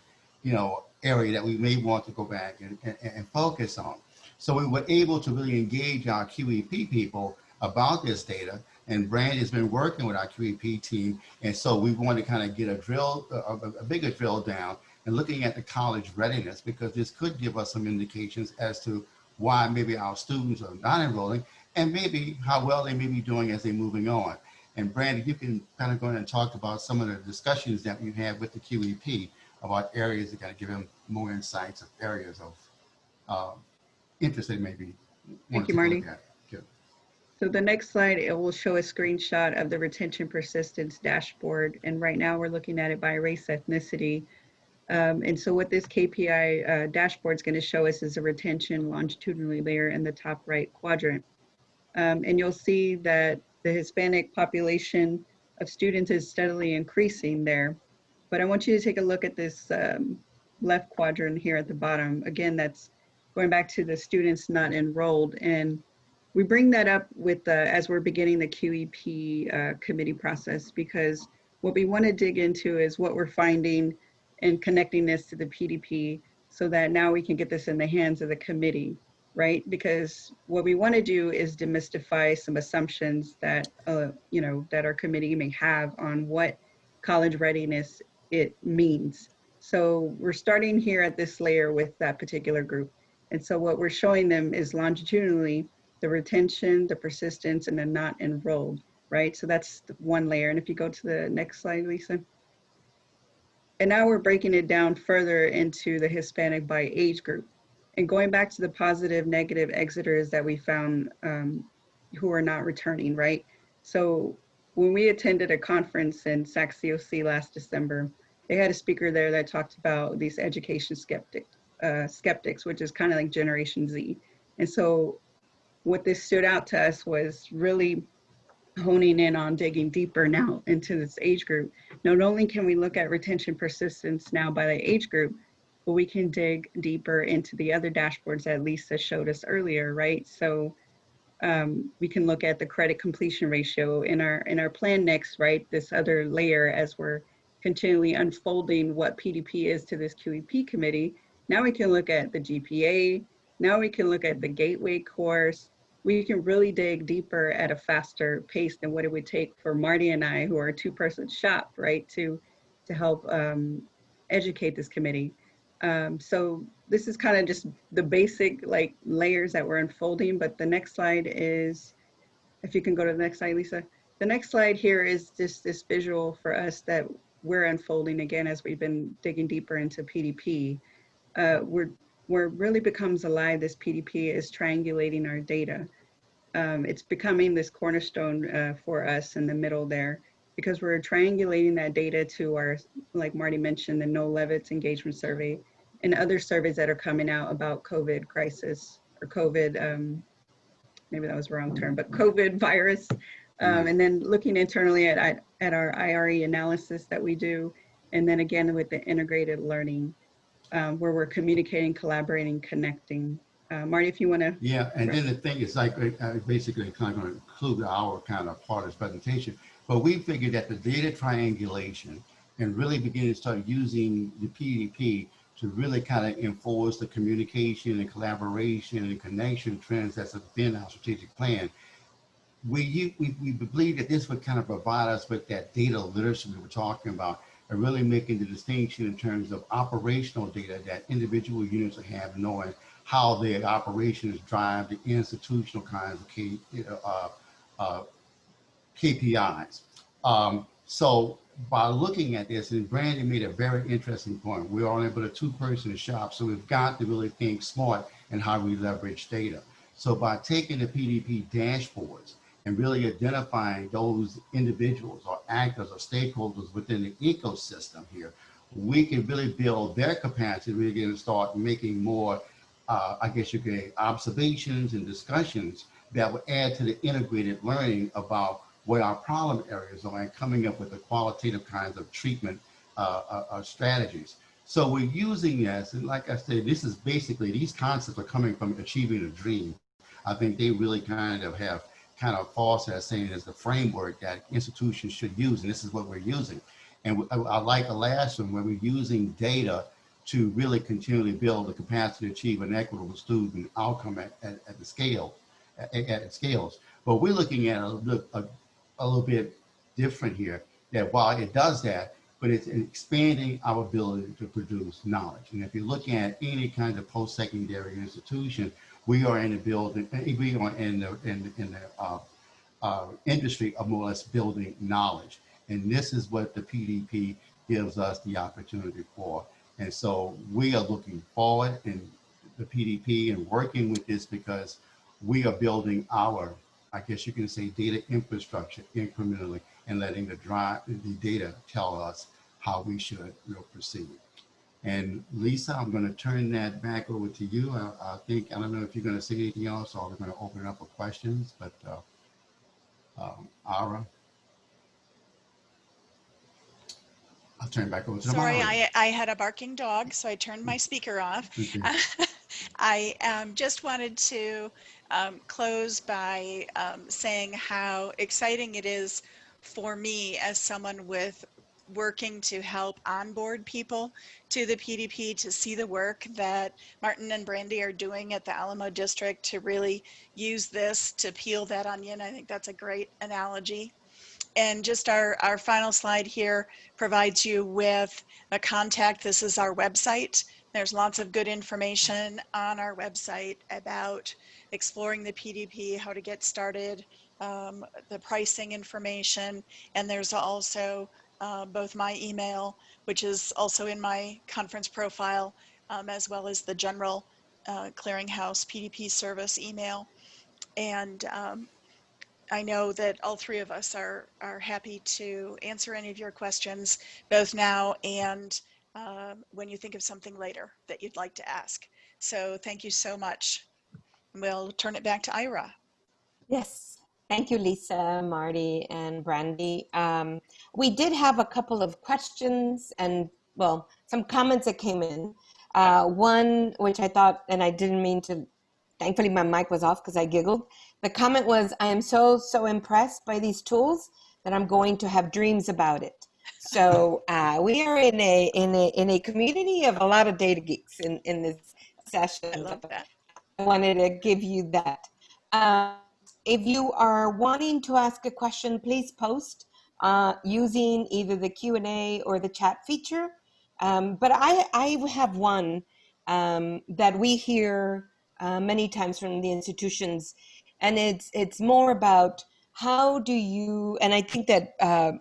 area that we may want to go back and focus on. So we were able to really engage our QEP people about this data, and Brandi has been working with our QEP team, and so we want to kind of get a bigger drill down and looking at the college readiness, because this could give us some indications as to why maybe our students are not enrolling and maybe how well they may be doing as they're moving on. And Brandi, you can kind of go in and talk about some of the discussions that we've had with the QEP about areas that kind of give them more insights of areas of interest they may be Thank you, Marty. So the next slide, it will show a screenshot of the retention persistence dashboard. And right now we're looking at it by race, ethnicity. And so what this KPI dashboard is going to show us is a retention longitudinally layer in the top right quadrant. And you'll see that the Hispanic population of students is steadily increasing there. But I want you to take a look at this left quadrant here at the bottom. Again, that's going back to the students not enrolled. And we bring that up with as we're beginning the QEP committee process, because what we want to dig into is what we're finding and connecting this to the PDP, so that now we can get this in the hands of the committee, right? Because what we want to do is demystify some assumptions that that our committee may have on what college readiness it means. So we're starting here at this layer with that particular group. And so what we're showing them is longitudinally the retention, the persistence, and the not enrolled, right? So that's one layer. And if you go to the next slide, Lisa. And now we're breaking it down further into the Hispanic by age group. And going back to the positive, negative exiters that we found who are not returning, right? So when we attended a conference in SAC-COC last December, they had a speaker there that talked about these education skeptics, which is kind of like Generation Z. And so what this stood out to us was really honing in on digging deeper now into this age group. Not only can we look at retention persistence now by the age group, but we can dig deeper into the other dashboards that Lisa showed us earlier, right? So we can look at the credit completion ratio in our plan next, right? This other layer as we're continually unfolding what PDP is to this QEP committee. Now we can look at the GPA. Now we can look at the gateway course. We can really dig deeper at a faster pace than what it would take for Marty and I, who are a two-person shop, right, to help educate this committee. So this is kind of just the basic like layers that we're unfolding, but the next slide is, if you can go to the next slide, Lisa. The next slide here is just this visual for us that we're unfolding again as we've been digging deeper into PDP. Where it really becomes alive, this PDP is triangulating our data. It's becoming this cornerstone for us in the middle there, because we're triangulating that data to our, like Marty mentioned, the Noel Levitt's engagement survey and other surveys that are coming out about COVID crisis or COVID, maybe that was the wrong term, but COVID virus. And then looking internally at our IRE analysis that we do. And then again, with the integrated learning, where we're communicating, collaborating, connecting. Marty, if you want to. Yeah, and then the thing is like basically kind of going to conclude our kind of part of this presentation, but we figured that the data triangulation and really begin to start using the PDP to really kind of enforce the communication and collaboration and connection trends that's been our strategic plan. We believe that this would kind of provide us with that data literacy we were talking about, and really making the distinction in terms of operational data that individual units will have, knowing how their operations drive the institutional kinds of KPIs. So by looking at this, and Brandi made a very interesting point, we're only but a two-person shop, so we've got to really think smart in how we leverage data. So by taking the PDP dashboards and really identifying those individuals or actors or stakeholders within the ecosystem here, we can really build their capacity. We're going to start making more, I guess you could say, observations and discussions that will add to the integrated learning about what our problem areas are and coming up with the qualitative kinds of treatment strategies. So we're using this, and like I said, this is basically, these concepts are coming from Achieving a Dream. I think they really kind of have false as saying is the framework that institutions should use, and this is what we're using. And I like the last one where we're using data to really continually build the capacity to achieve an equitable student outcome at the scale, at scales. But we're looking at a little bit different here, that while it does that, but it's expanding our ability to produce knowledge. And if you look at any kind of post-secondary institution, we are in the building, we are in the industry of more or less building knowledge. And this is what the PDP gives us the opportunity for. And so we are looking forward in the PDP and working with this because we are building our, I guess you can say, data infrastructure incrementally and letting the data tell us how we should proceed. And Lisa, I'm going to turn that back over to you. I don't know if you're going to say anything else or we're going to open it up for questions, but Eyra, I'll turn it back over to the Sorry, moderator. I had a barking dog, so I turned my speaker off. Okay. I just wanted to close by saying how exciting it is for me as someone with working to help onboard people to the PDP to see the work that Martin and Brandi are doing at the Alamo district to really use this to peel that onion. I think that's a great analogy. And just our final slide here provides you with a contact. This is our website. There's lots of good information on our website about exploring the PDP, how to get started, the pricing information, and there's also both my email, which is also in my conference profile, as well as the general Clearinghouse PDP service email. And I know that all three of us are happy to answer any of your questions, both now and when you think of something later that you'd like to ask. So thank you so much. We'll turn it back to Eyra. Yes. Thank you, Lisa, Marty, and Brandi. We did have a couple of questions and, well, some comments that came in. One, which I thought, and I didn't mean to, thankfully my mic was off because I giggled. The comment was, I am so impressed by these tools that I'm going to have dreams about it. So we are in a community of a lot of data geeks in this session. I love that. I wanted to give you that. If you are wanting to ask a question, please post using either the Q&A or the chat feature. But I have one that we hear many times from the institutions, and it's more about how do you, and I think that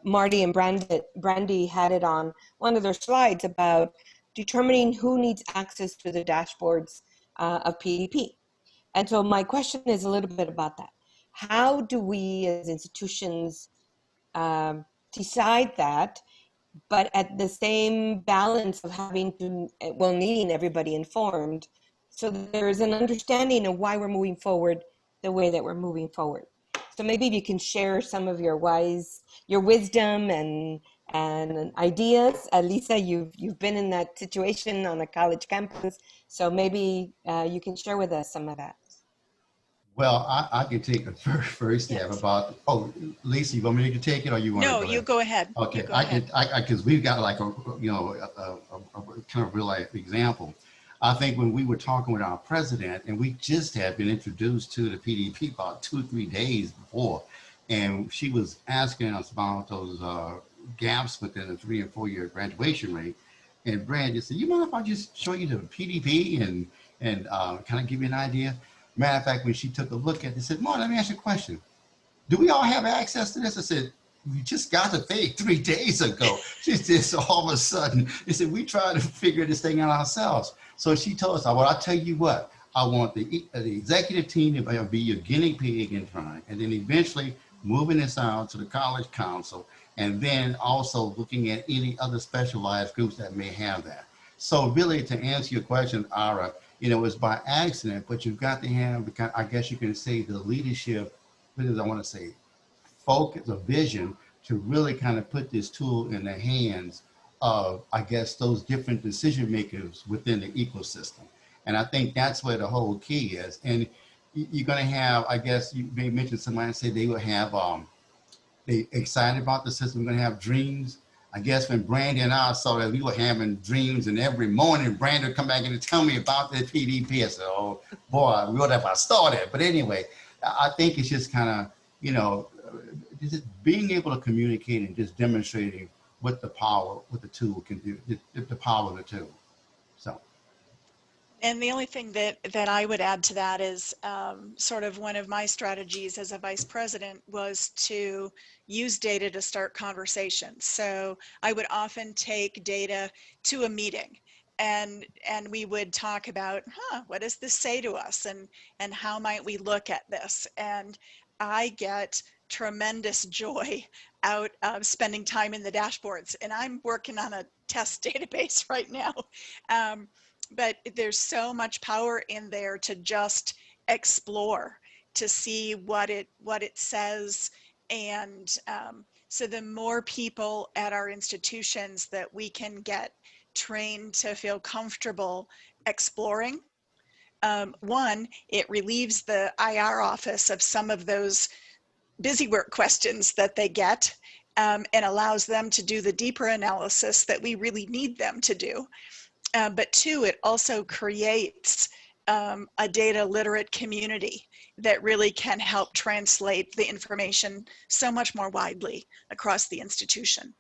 Marty and Brandi had it on one of their slides about determining who needs access to the dashboards of PDP. And so my question is a little bit about that. How do we as institutions decide that, but at the same balance of having to, well, needing everybody informed so that there's an understanding of why we're moving forward the way that we're moving forward. So maybe if you can share some of your wisdom and ideas. Lisa, you've been in that situation on a college campus, so maybe you can share with us some of that. Well, I can take the first stab about, Lisa, you want me to take it or you want to go ahead? No, you go ahead. Okay, because we've got like a kind of real life example. I think when we were talking with our president, and we just had been introduced to the PDP about 2-3 days before, and she was asking us about those gaps within the 3- and 4-year graduation rate. And Brandi said, you mind if I just show you the PDP and kind of give you an idea? Matter of fact, when she took a look at it, she said, Mark, let me ask you a question. Do we all have access to this? I said, we just got the thing 3 days ago. She said, so all of a sudden, she said, we tried to figure this thing out ourselves. So she told us, well, I'll tell you what, I want the executive team to be your guinea pig in trying, and then eventually moving this out to the college council, and then also looking at any other specialized groups that may have that. So really, to answer your question, Eyra, you know, it's by accident, but you've got to have, I guess you can say, the leadership, because I want to say, focus, a vision to really kind of put this tool in the hands of, I guess, those different decision makers within the ecosystem. And I think that's where the whole key is. And you're going to have, I guess, you may mention somebody say they will have, they excited about the system, going to have dreams. I guess when Brandi and I saw that we were having dreams, and every morning Brandi would come back and tell me about the PDP. I said, oh boy, what have I started? But anyway, I think it's just kind of, you know, just being able to communicate and just demonstrating what the power, what the tool can do, the power of the tool. So. And the only thing that I would add to that is sort of one of my strategies as a vice president was to use data to start conversations. So I would often take data to a meeting, and we would talk about, what does this say to us, and how might we look at this? And I get tremendous joy out of spending time in the dashboards, and I'm working on a test database right now. But there's so much power in there to just explore, to see what it says. And so the more people at our institutions that we can get trained to feel comfortable exploring, one, it relieves the IR office of some of those busy work questions that they get, and allows them to do the deeper analysis that we really need them to do. But two, it also creates a data literate community that really can help translate the information so much more widely across the institution.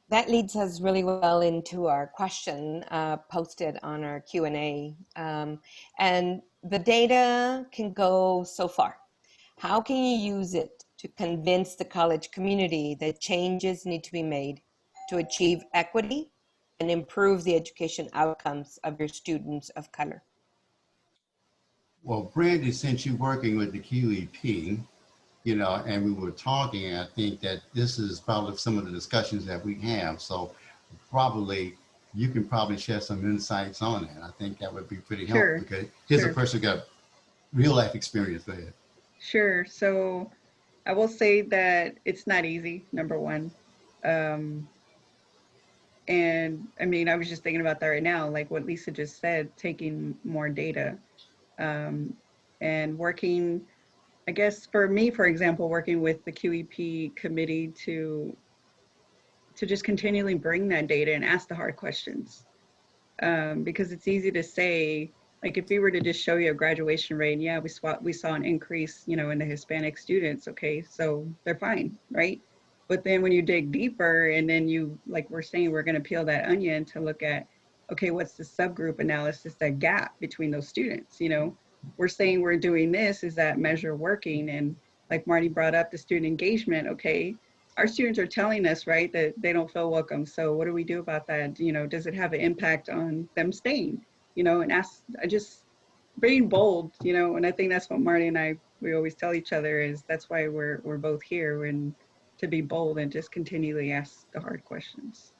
That leads us really well into our question posted on our Q&A. And the data can go so far. How can you use it to convince the college community that changes need to be made to achieve equity and improve the education outcomes of your students of color? Well, Brandi, since you're working with the QEP, you know, and we were talking, I think that this is probably some of the discussions that we have. So probably you can probably share some insights on it. I think that would be pretty helpful, because here's a person who got real life experience there. Sure. So I will say that it's not easy, number one. And I mean, I was just thinking about that right now, like what Lisa just said, taking more data and working, I guess for me, for example, working with the QEP committee to just continually bring that data and ask the hard questions. Because it's easy to say, like if we were to just show you a graduation rate, yeah, we saw an increase, you know, in the Hispanic students. Okay, so they're fine, right? But then when you dig deeper, and then you, like we're saying, we're going to peel that onion to look at, okay, what's the subgroup analysis, that gap between those students? You know, we're saying we're doing this, is that measure working? And like Marty brought up, the student engagement, okay, our students are telling us, right, that they don't feel welcome. So what do we do about that? You know, does it have an impact on them staying? You know, and just being bold, you know, and I think that's what Marty and I, we always tell each other, is that's why we're both here, and to be bold and just continually ask the hard questions.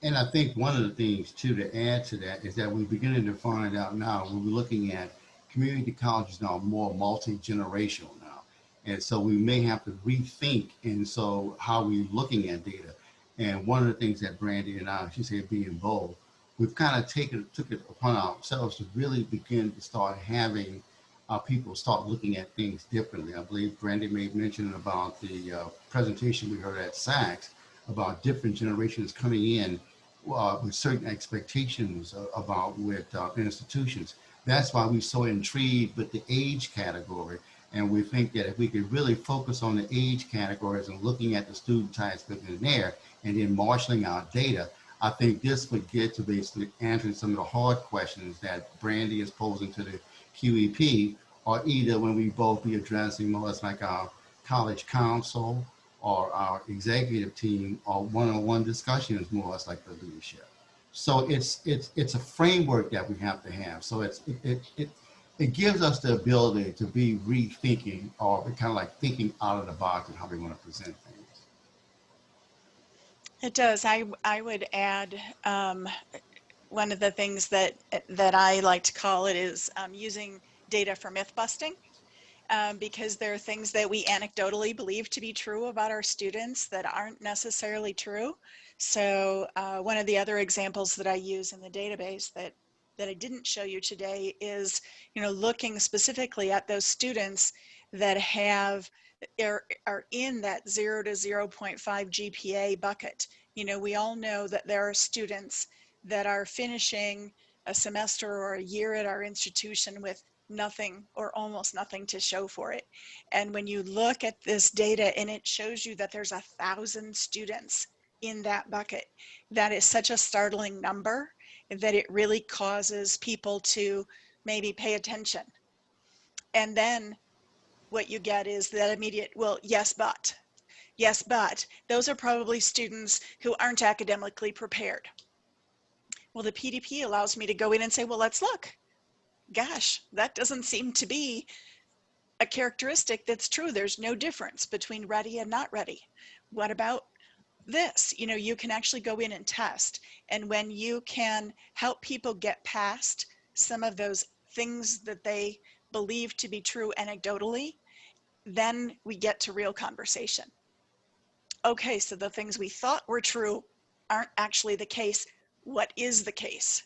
And I think one of the things too to add to that is that we're beginning to find out now, when we're looking at community colleges now more multi-generational now. And so we may have to rethink, and so how we're looking at data. And one of the things that Brandi and I, she said being bold, we've kind of took it upon ourselves to really begin to start having our people start looking at things differently. I believe Brandi made mention about the presentation we heard at SACS about different generations coming in with certain expectations about with institutions. That's why we're so intrigued with the age category. And we think that if we could really focus on the age categories and looking at the student types within there, and then marshaling our data, I think this would get to basically answering some of the hard questions that Brandi is posing to the QEP or either when we both be addressing more as like our college council or our executive team, or one-on-one discussion is more or less like the leadership. So it's a framework that we have to have. So it gives us the ability to be rethinking, or kind of like thinking out of the box and how we want to present things. It does. I would add one of the things that I like to call it is using data for myth busting. Because there are things that we anecdotally believe to be true about our students that aren't necessarily true. So one of the other examples that I use in the database that I didn't show you today is, looking specifically at those students that are in that 0 to 0.5 GPA bucket. We all know that there are students that are finishing a semester or a year at our institution with nothing or almost nothing to show for it. And when you look at this data and it shows you that there's 1,000 students in that bucket, that is such a startling number that it really causes people to maybe pay attention. And then what you get is that immediate, well, yes, but those are probably students who aren't academically prepared. Well, the PDP allows me to go in and say, well, let's look. Gosh, that doesn't seem to be a characteristic that's true. There's no difference between ready and not ready. What about this? You can actually go in and test. And when you can help people get past some of those things that they believe to be true anecdotally, then we get to real conversation. Okay, so the things we thought were true aren't actually the case. What is the case?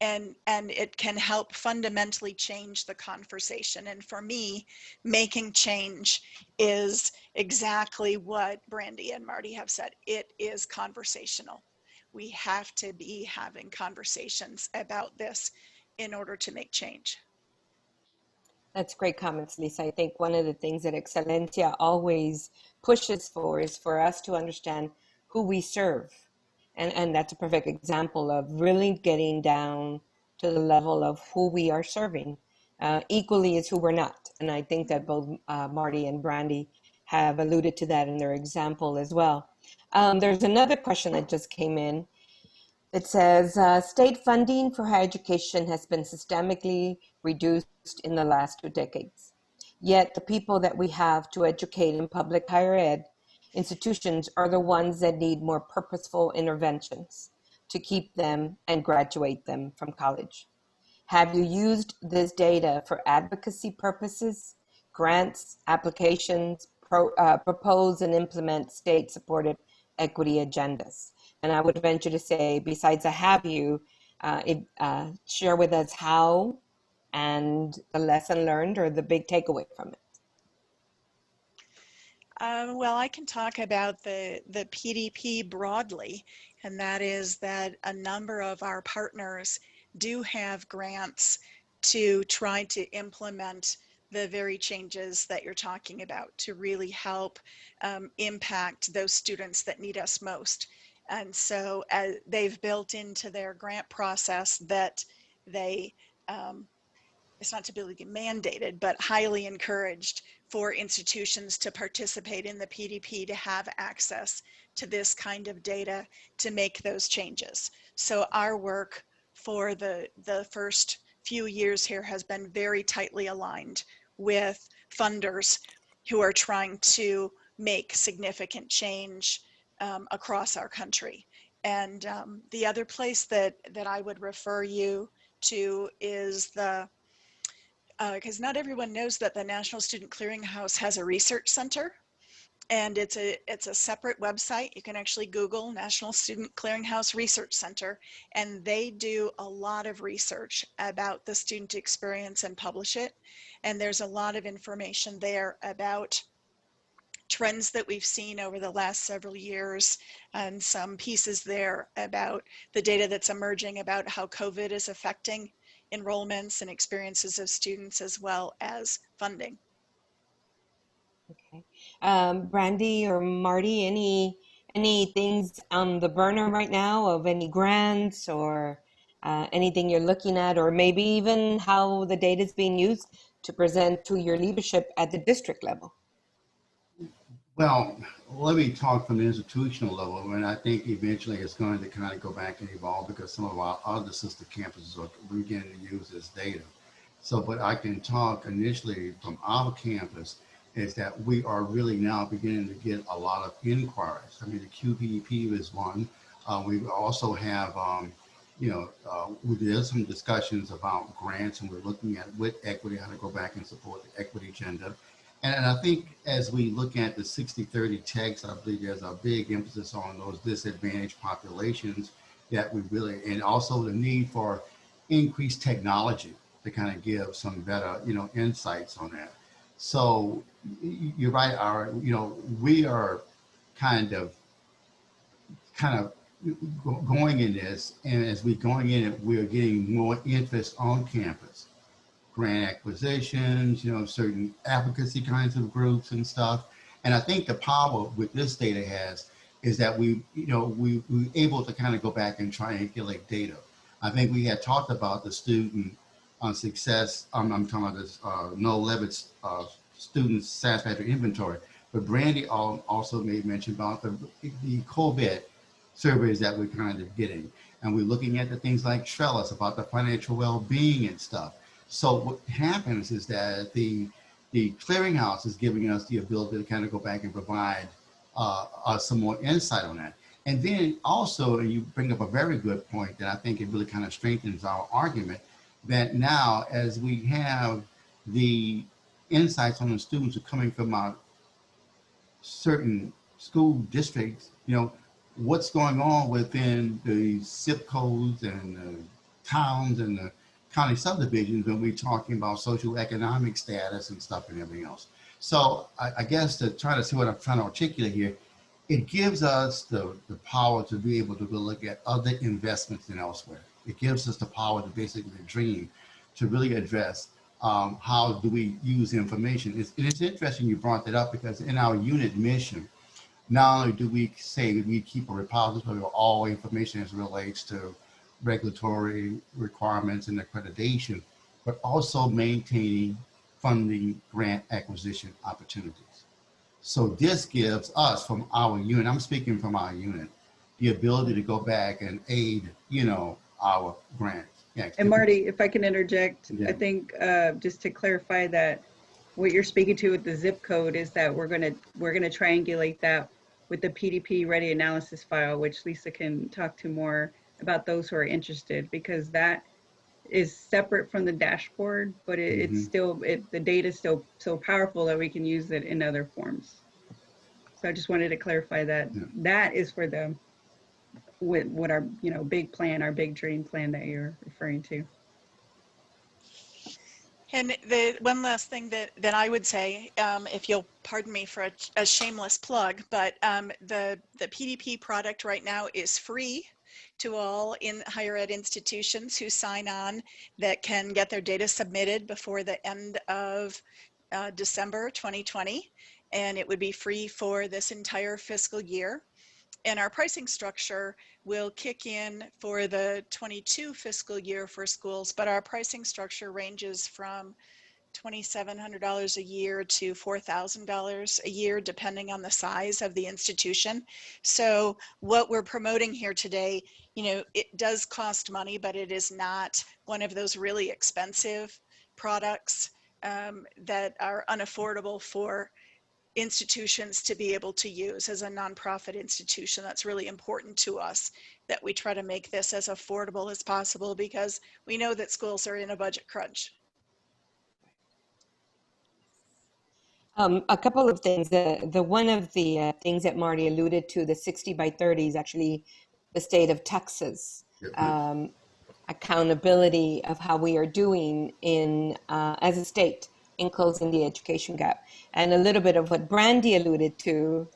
And it can help fundamentally change the conversation. And for me, making change is exactly what Brandi and Marty have said. It is conversational. We have to be having conversations about this in order to make change. That's great comments, Lisa. I think one of the things that Excelencia always pushes for is for us to understand who we serve. And that's a perfect example of really getting down to the level of who we are serving, equally as who we're not. And I think that both Marty and Brandi have alluded to that in their example as well. There's another question that just came in. It says, state funding for higher education has been systemically reduced in the last 2 decades. Yet the people that we have to educate in public higher ed institutions are the ones that need more purposeful interventions to keep them and graduate them from college. Have you used this data for advocacy purposes, grants, applications, propose and implement state-supported equity agendas? And I would venture to say, besides a have you, share with us how and the lesson learned or the big takeaway from it. Well, I can talk about the PDP broadly, and that is that a number of our partners do have grants to try to implement the very changes that you're talking about to really help impact those students that need us most. And so they've built into their grant process that they, it's not to be mandated, but highly encouraged for institutions to participate in the PDP to have access to this kind of data to make those changes. So our work for the first few years here has been very tightly aligned with funders who are trying to make significant change across our country. And the other place that I would refer you to is because not everyone knows that the National Student Clearinghouse has a research center, and it's a separate website. You can actually Google National Student Clearinghouse Research Center, and they do a lot of research about the student experience and publish it. And there's a lot of information there about trends that we've seen over the last several years, and some pieces there about the data that's emerging about how COVID is affecting enrollments and experiences of students, as well as funding. Okay. Brandi or Marty, any things on the burner right now of any grants or anything you're looking at, or maybe even how the data is being used to present to your leadership at the district level? Well, let me talk from the institutional level, and I think eventually it's going to kind of go back and evolve because some of our other sister campuses are beginning to use this data. So, but I can talk initially from our campus is that we are really now beginning to get a lot of inquiries. I mean, the QPP is one. We also have, we did some discussions about grants, and we're looking at with equity, how to go back and support the equity agenda. And I think as we look at the 60-30 text, I believe there's a big emphasis on those disadvantaged populations that we really, and also the need for increased technology to kind of give some better, insights on that. So you're right, we are kind of going in this, and as we're going in it, we're getting more interest on campus. Grant acquisitions, certain advocacy kinds of groups and stuff. And I think the power with this data is that we're able to kind of go back and triangulate data. I think we had talked about the student success. I'm talking about this Noel Levitt's student satisfactory inventory, but Brandi also made mention about the COVID surveys that we're kind of getting. And we're looking at the things like Trellis about the financial well-being and stuff. So what happens is that the Clearinghouse is giving us the ability to kind of go back and provide us some more insight on that. And then also, you bring up a very good point that I think it really kind of strengthens our argument that now as we have the insights on the students who are coming from our certain school districts, what's going on within the zip codes and the towns and the county subdivisions when we're talking about socioeconomic status and stuff and everything else. So I guess to try to see what I'm trying to articulate here, it gives us the power to be able to look at other investments than elsewhere. It gives us the power to basically dream, to really address how do we use information. It's interesting you brought that up because in our unit mission, not only do we say that we keep a repository of all information as it relates to regulatory requirements and accreditation, but also maintaining funding grant acquisition opportunities. So this gives us from our unit, I'm speaking from our unit, the ability to go back and aid, our grants. Yeah, and Marty, if I can interject, yeah. I think just to clarify that what you're speaking to with the zip code is that we're gonna triangulate that with the PDP ready analysis file, which Lisa can talk to more about those who are interested, because that is separate from the dashboard, but it's still, the data is still so powerful that we can use it in other forms. So I just wanted to clarify that that is for the, what our, big plan, our big dream plan that you're referring to. And the one last thing that I would say, if you'll pardon me for a shameless plug, but the PDP product right now is free to all in higher ed institutions who sign on that can get their data submitted before the end of December 2020. And it would be free for this entire fiscal year. And our pricing structure will kick in for the 22 fiscal year for schools, but our pricing structure ranges from $2,700 a year to $4,000 a year, depending on the size of the institution. So what we're promoting here today, it does cost money, but it is not one of those really expensive products that are unaffordable for institutions to be able to use. As a nonprofit institution, that's really important to us, that we try to make this as affordable as possible, because we know that schools are in a budget crunch. A couple of things. The one of the things that Marty alluded to, the 60 by 30 is actually the state of Texas. Accountability of how we are doing in as a state in closing the education gap. And a little bit of what Brandi alluded to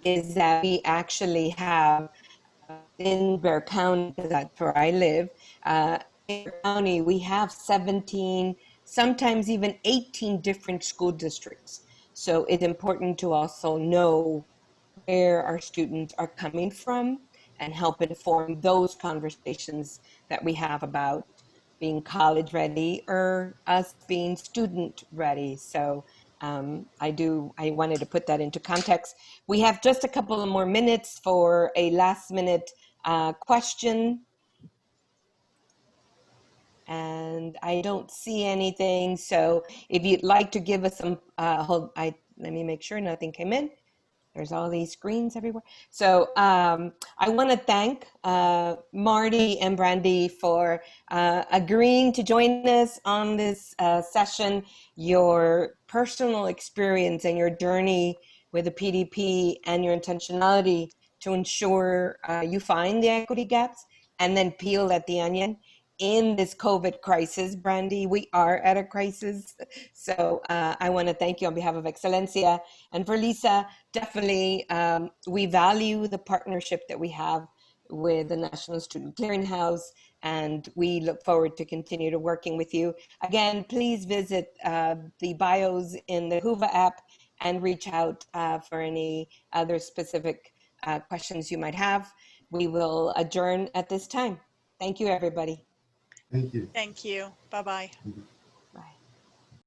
is that we actually have in Bexar County, because that's where I live, in Bexar County, we have 17, sometimes even 18 different school districts. So it's important to also know where our students are coming from and help inform those conversations that we have about being college ready or us being student ready. So I wanted to put that into context. We have just a couple of more minutes for a last minute question. And I don't see anything. So if you'd like to give us some, let me make sure nothing came in. There's all these screens everywhere. So I want to thank Marty and Brandi for agreeing to join us on this session. Your personal experience and your journey with the PDP and your intentionality to ensure you find the equity gaps and then peel at the onion in this COVID crisis. Brandi, we are at a crisis. So I want to thank you on behalf of Excelencia. And for Lisa, definitely, we value the partnership that we have with the National Student Clearinghouse, and we look forward to continue to working with you. Again, please visit the bios in the Whova app and reach out for any other specific questions you might have. We will adjourn at this time. Thank you, everybody. Thank you. Thank you. Bye-bye.